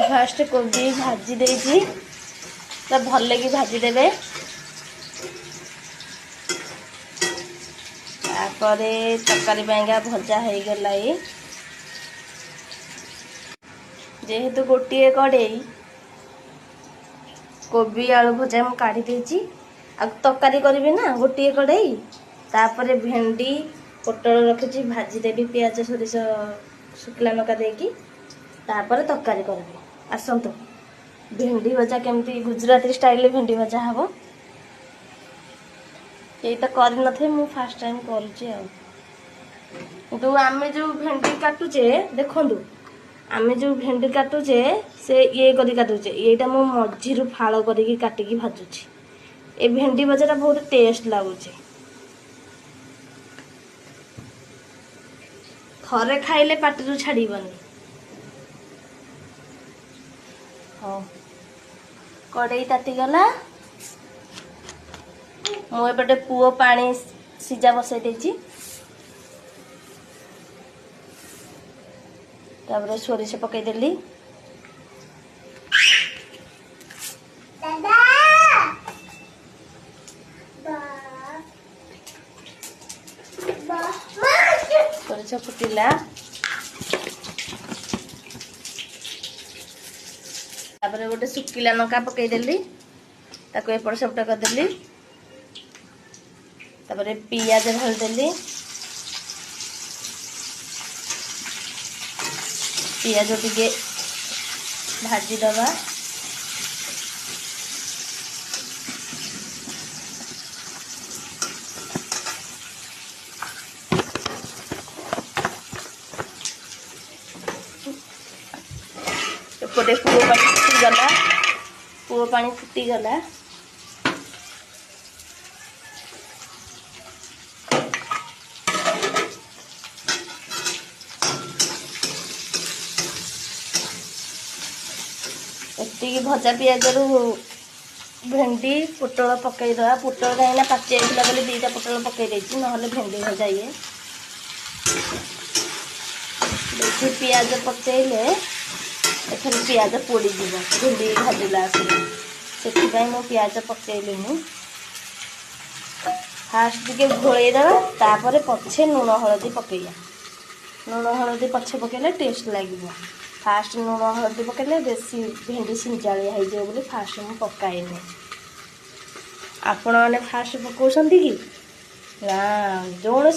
fast कोबी भाजी देजी तो भल लगी भाजी देबे तापरे तरकारी पाइंगा भजा हो गला जेहेतु गोटे कड़े कोबी आलू भजा मु काढ़ी देजी आ तरकारी करी ना गोटे कड़े तापरे भेंडी पोटल रखी भाजी देवी पियाज सोरिष शुखला लंका देकी तापर तरकारी करबी आसतु भेंडी भजा केमती गुजराती स्टाइल भेंडी भजा हम ये तो कर न फास्ट टाइम करुचे आम जो भेंडी काटुचे देखु आम जो भेंडी काटुचे से ये करी काटुचे ये मो मझी फाड़ करके काटिकी भाजुची ए भेंडी भजा बहुत टेस्ट लगुचे थरे खाइले पाटी छाड़बनी हाँ कड़े तातीगला मुझे पुओ पानी सीजा बसई देची तापर सोरिष पकईदेली सोरिष फुटिला तापर गोटे सुखिला लंका पकईदेली ताको एपट सेपट करदेली तापर पियाज ढालदेली पियाज टिके भाजी दबा एपटे पुओ पानी फुटीगला एति भजा पियाज भेंडी पोटल पकईदे पोटल कहीं पाचि जाइला बोली दीटा पोटल पकई ना भेंडी भजा ये बेसी पियाज पकईले एथर पियाज पोड़ी भेंडी भाजला से पियाज पकईली फास्ट टे घोड़ेदवा तापर पछे लुण हलदी पकईया लुण हलदी पछे पकईले टेस्ट लगे फास्ट लुण हलदी पकईले बेसी भेंडी सिंजालिया हो बोली फास्ट मु पकाएनि आपण मैंने फास्ट पकाउछंती कि ना जो